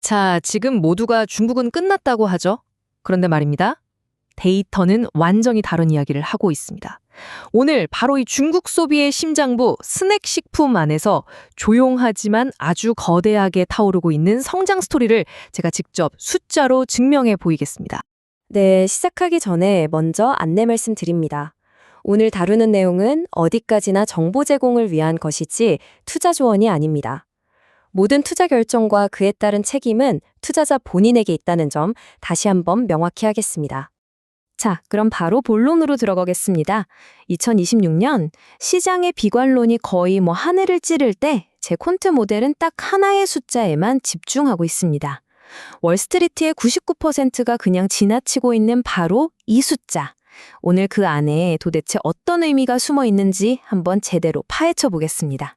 자, 지금 모두가 중국은 끝났다고 하죠. 그런데 말입니다. 데이터는 완전히 다른 이야기를 하고 있습니다. 오늘 바로 이 중국 소비의 심장부 스낵식품 안에서 조용하지만 아주 거대하게 타오르고 있는 성장 스토리를 제가 직접 숫자로 증명해 보이겠습니다. 네, 시작하기 전에 먼저 안내 말씀드립니다. 오늘 다루는 내용은 어디까지나 정보 제공을 위한 것이지 투자 조언이 아닙니다. 모든 투자 결정과 그에 따른 책임은 투자자 본인에게 있다는 점 다시 한번 명확히 하겠습니다. 자, 그럼 바로 본론으로 들어가겠습니다. 2026년 시장의 비관론이 거의 하늘을 찌를 때 제 콘트 모델은 딱 하나의 숫자에만 집중하고 있습니다. 월스트리트의 99%가 그냥 지나치고 있는 바로 이 숫자. 오늘 그 안에 도대체 어떤 의미가 숨어 있는지 한번 제대로 파헤쳐 보겠습니다.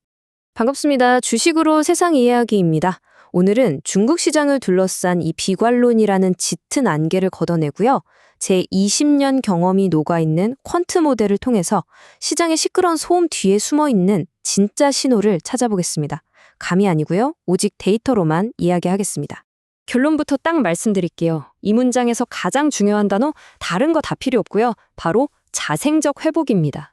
반갑습니다. 주식으로 세상 이야기입니다. 오늘은 중국 시장을 둘러싼 이 비관론이라는 짙은 안개를 걷어내고요. 제 20년 경험이 녹아있는 퀀트 모델을 통해서 시장의 시끄러운 소음 뒤에 숨어있는 진짜 신호를 찾아보겠습니다. 감이 아니고요. 오직 데이터로만 이야기하겠습니다. 결론부터 딱 말씀드릴게요. 이 문장에서 가장 중요한 단어 다른 거 다 필요 없고요. 바로 자생적 회복입니다.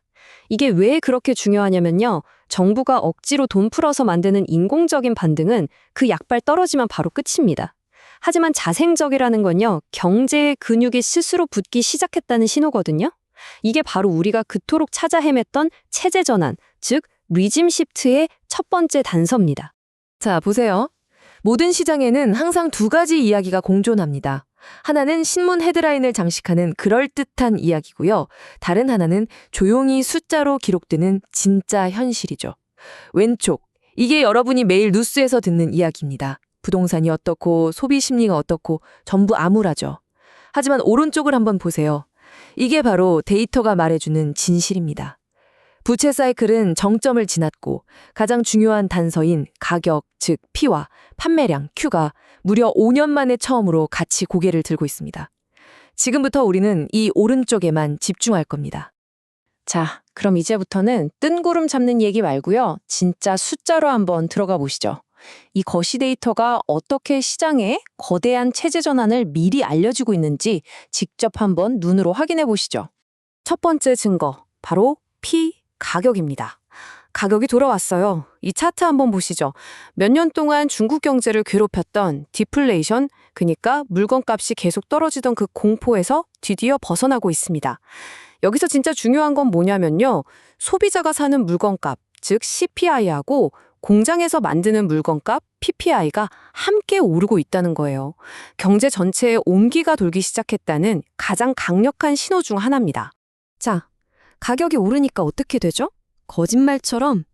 이게 왜 그렇게 중요하냐면요. 정부가 억지로 돈 풀어서 만드는 인공적인 반등은 그 약발 떨어지면 바로 끝입니다. 하지만 자생적이라는 건요. 경제의 근육이 스스로 붙기 시작했다는 신호거든요. 이게 바로 우리가 그토록 찾아 헤맸던 체제 전환, 즉 리짐 시프트의 첫 번째 단서입니다. 자, 보세요. 모든 시장에는 항상 두 가지 이야기가 공존합니다. 하나는 신문 헤드라인을 장식하는 그럴듯한 이야기고요. 다른 하나는 조용히 숫자로 기록되는 진짜 현실이죠. 왼쪽, 이게 여러분이 매일 뉴스에서 듣는 이야기입니다. 부동산이 어떻고 소비 심리가 어떻고 전부 암울하죠. 하지만 오른쪽을 한번 보세요. 이게 바로 데이터가 말해주는 진실입니다. 부채 사이클은 정점을 지났고 가장 중요한 단서인 가격, 즉 P와 판매량, Q가 무려 5년 만에 처음으로 같이 고개를 들고 있습니다. 지금부터 우리는 이 오른쪽에만 집중할 겁니다. 자, 그럼 이제부터는 뜬구름 잡는 얘기 말고요. 진짜 숫자로 한번 들어가 보시죠. 이 거시 데이터가 어떻게 시장에 거대한 체제 전환을 미리 알려주고 있는지 직접 한번 눈으로 확인해 보시죠. 첫 번째 증거, 바로 P 가격입니다. 가격이 돌아왔어요. 이 차트 한번 보시죠. 몇 년 동안 중국 경제를 괴롭혔던 디플레이션, 그러니까 물건값이 계속 떨어지던 그 공포에서 드디어 벗어나고 있습니다. 여기서 진짜 중요한 건 뭐냐면요. 소비자가 사는 물건값, 즉 CPI하고 공장에서 만드는 물건값 PPI가 함께 오르고 있다는 거예요. 경제 전체에 온기가 돌기 시작했다는 가장 강력한 신호 중 하나입니다. 자, 가격이 오르니까 어떻게 되죠? 거짓말처럼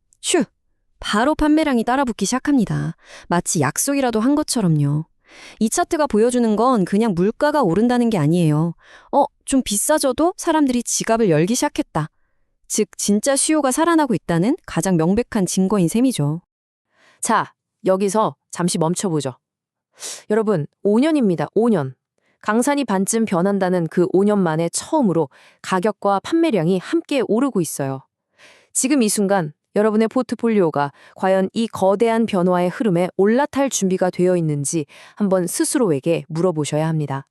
바로 판매량이 따라붙기 시작합니다. 마치 약속이라도 한 것처럼요. 이 차트가 보여주는 건 그냥 물가가 오른다는 게 아니에요. 좀 비싸져도 사람들이 지갑을 열기 시작했다. 즉 진짜 수요가 살아나고 있다는 가장 명백한 증거인 셈이죠. 자, 여기서 잠시 멈춰보죠. 여러분, 5년입니다. 5년. 강산이 반쯤 변한다는 그 5년 만에 처음으로 가격과 판매량이 함께 오르고 있어요. 지금 이 순간 여러분의 포트폴리오가 과연 이 거대한 변화의 흐름에 올라탈 준비가 되어 있는지 한번 스스로에게 물어보셔야 합니다.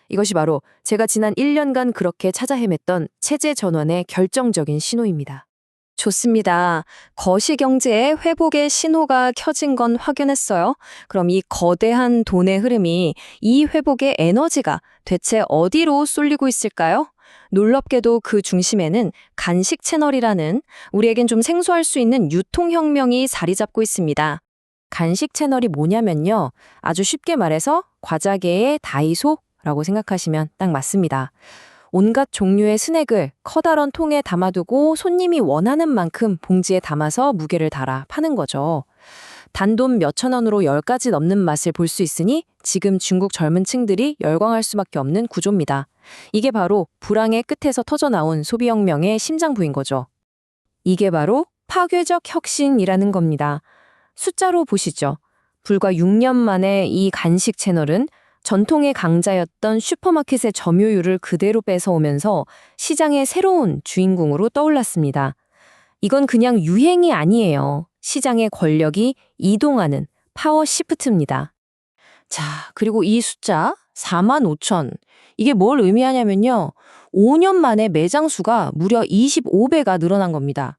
이것이 바로 제가 지난 1년간 그렇게 찾아 헤맸던 체제 전환의 결정적인 신호입니다. 좋습니다. 거시경제의 회복의 신호가 켜진 건 확인했어요. 그럼 이 거대한 돈의 흐름이 이 회복의 에너지가 대체 어디로 쏠리고 있을까요? 놀랍게도 그 중심에는 간식 채널이라는 우리에겐 좀 생소할 수 있는 유통혁명이 자리 잡고 있습니다. 간식 채널이 뭐냐면요. 아주 쉽게 말해서 과자계의 다이소라고 생각하시면 딱 맞습니다. 온갖 종류의 스낵을 커다란 통에 담아두고 손님이 원하는 만큼 봉지에 담아서 무게를 달아 파는 거죠. 단돈 몇천 원으로 10가지 넘는 맛을 볼 수 있으니 지금 중국 젊은 층들이 열광할 수밖에 없는 구조입니다. 이게 바로 불황의 끝에서 터져나온 소비혁명의 심장부인 거죠. 이게 바로 파괴적 혁신이라는 겁니다. 숫자로 보시죠. 불과 6년 만에 이 간식 채널은 전통의 강자였던 슈퍼마켓의 점유율을 그대로 뺏어오면서 시장의 새로운 주인공으로 떠올랐습니다. 이건 그냥 유행이 아니에요. 시장의 권력이 이동하는 파워 시프트입니다. 자, 그리고 이 숫자 45,000. 이게 뭘 의미하냐면요. 5년 만에 매장 수가 무려 25배가 늘어난 겁니다.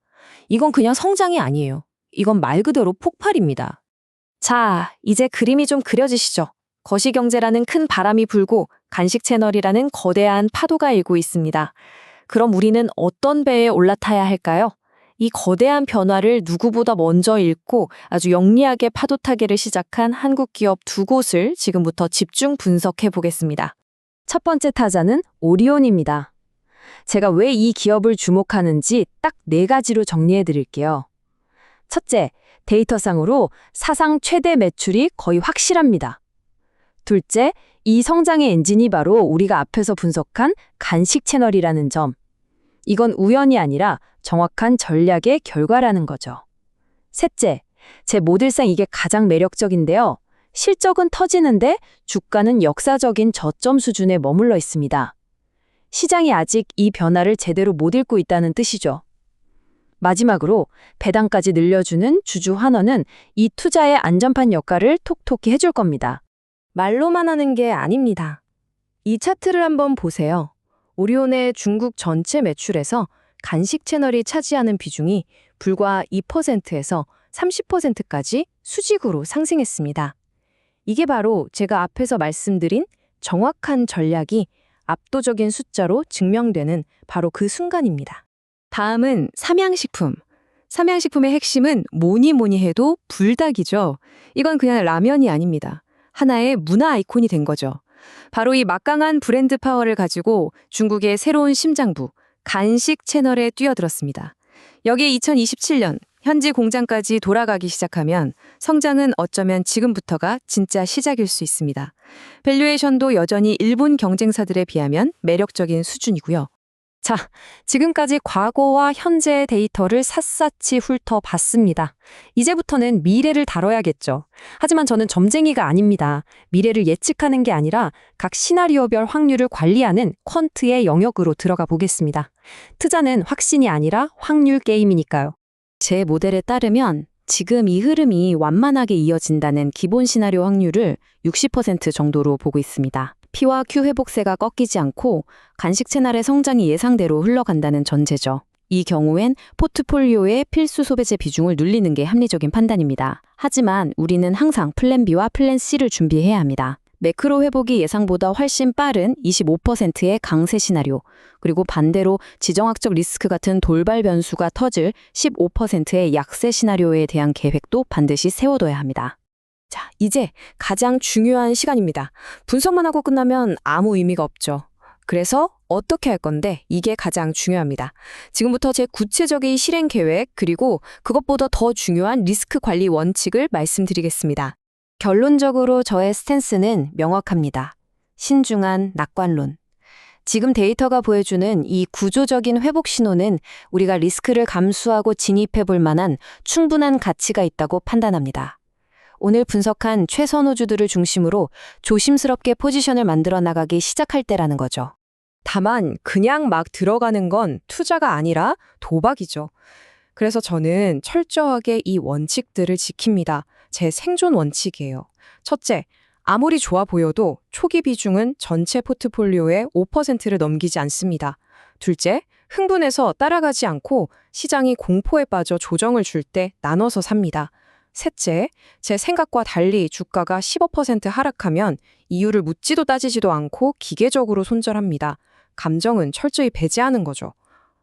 이건 그냥 성장이 아니에요. 이건 말 그대로 폭발입니다. 자, 이제 그림이 좀 그려지시죠? 거시경제라는 큰 바람이 불고 간식 채널이라는 거대한 파도가 일고 있습니다. 그럼 우리는 어떤 배에 올라타야 할까요? 이 거대한 변화를 누구보다 먼저 읽고 아주 영리하게 파도 타기를 시작한 한국 기업 두 곳을 지금부터 집중 분석해 보겠습니다. 첫 번째 타자는 오리온입니다. 제가 왜 이 기업을 주목하는지 딱 4가지로 정리해 드릴게요. 첫째, 데이터상으로 사상 최대 매출이 거의 확실합니다. 둘째, 이 성장의 엔진이 바로 우리가 앞에서 분석한 간식 채널이라는 점. 이건 우연이 아니라 정확한 전략의 결과라는 거죠. 셋째, 제 모델상 이게 가장 매력적인데요. 실적은 터지는데 주가는 역사적인 저점 수준에 머물러 있습니다. 시장이 아직 이 변화를 제대로 못 읽고 있다는 뜻이죠. 마지막으로 배당까지 늘려주는 주주 환원은 이 투자의 안전판 역할을 톡톡히 해줄 겁니다. 말로만 하는 게 아닙니다. 이 차트를 한번 보세요. 오리온의 중국 전체 매출에서 간식 채널이 차지하는 비중이 불과 2%에서 30%까지 수직으로 상승했습니다. 이게 바로 제가 앞에서 말씀드린 정확한 전략이 압도적인 숫자로 증명되는 바로 그 순간입니다. 다음은 삼양식품. 삼양식품의 핵심은 뭐니 해도 불닭이죠. 이건 그냥 라면이 아닙니다. 하나의 문화 아이콘이 된 거죠. 바로 이 막강한 브랜드 파워를 가지고 중국의 새로운 심장부, 간식 채널에 뛰어들었습니다. 여기에 2027년 현지 공장까지 돌아가기 시작하면 성장은 어쩌면 지금부터가 진짜 시작일 수 있습니다. 밸류에이션도 여전히 일본 경쟁사들에 비하면 매력적인 수준이고요. 자, 지금까지 과거와 현재의 데이터를 샅샅이 훑어봤습니다. 이제부터는 미래를 다뤄야겠죠. 하지만 저는 점쟁이가 아닙니다. 미래를 예측하는 게 아니라 각 시나리오별 확률을 관리하는 퀀트의 영역으로 들어가 보겠습니다. 투자는 확신이 아니라 확률 게임이니까요. 제 모델에 따르면 지금 이 흐름이 완만하게 이어진다는 기본 시나리오 확률을 60% 정도로 보고 있습니다. P와 Q 회복세가 꺾이지 않고 간식 채널의 성장이 예상대로 흘러간다는 전제죠. 이 경우엔 포트폴리오의 필수 소비재 비중을 늘리는 게 합리적인 판단입니다. 하지만 우리는 항상 플랜 B와 플랜 C를 준비해야 합니다. 매크로 회복이 예상보다 훨씬 빠른 25%의 강세 시나리오, 그리고 반대로 지정학적 리스크 같은 돌발 변수가 터질 15%의 약세 시나리오에 대한 계획도 반드시 세워둬야 합니다. 자, 이제 가장 중요한 시간입니다. 분석만 하고 끝나면 아무 의미가 없죠. 그래서 어떻게 할 건데 이게 가장 중요합니다. 지금부터 제 구체적인 실행 계획 그리고 그것보다 더 중요한 리스크 관리 원칙을 말씀드리겠습니다. 결론적으로 저의 스탠스는 명확합니다. 신중한 낙관론. 지금 데이터가 보여주는 이 구조적인 회복 신호는 우리가 리스크를 감수하고 진입해 볼 만한 충분한 가치가 있다고 판단합니다. 오늘 분석한 최선호주들을 중심으로 조심스럽게 포지션을 만들어 나가기 시작할 때라는 거죠. 다만 그냥 막 들어가는 건 투자가 아니라 도박이죠. 그래서 저는 철저하게 이 원칙들을 지킵니다. 제 생존 원칙이에요. 첫째, 아무리 좋아 보여도 초기 비중은 전체 포트폴리오의 5%를 넘기지 않습니다. 둘째, 흥분해서 따라가지 않고 시장이 공포에 빠져 조정을 줄 때 나눠서 삽니다. 셋째, 제 생각과 달리 주가가 15% 하락하면 이유를 묻지도 따지지도 않고 기계적으로 손절합니다. 감정은 철저히 배제하는 거죠.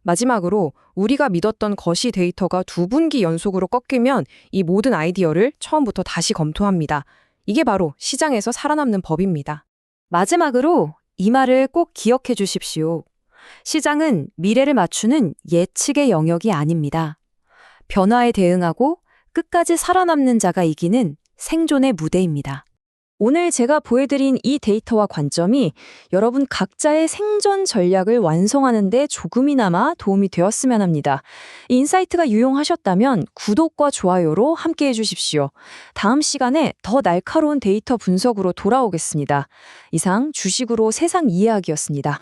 마지막으로 우리가 믿었던 거시 데이터가 2분기 연속으로 꺾이면 이 모든 아이디어를 처음부터 다시 검토합니다. 이게 바로 시장에서 살아남는 법입니다. 마지막으로 이 말을 꼭 기억해 주십시오. 시장은 미래를 맞추는 예측의 영역이 아닙니다. 변화에 대응하고 끝까지 살아남는 자가 이기는 생존의 무대입니다. 오늘 제가 보여드린 이 데이터와 관점이 여러분 각자의 생존 전략을 완성하는 데 조금이나마 도움이 되었으면 합니다. 이 인사이트가 유용하셨다면 구독과 좋아요로 함께해 주십시오. 다음 시간에 더 날카로운 데이터 분석으로 돌아오겠습니다. 이상 주식으로 세상 이해하기였습니다.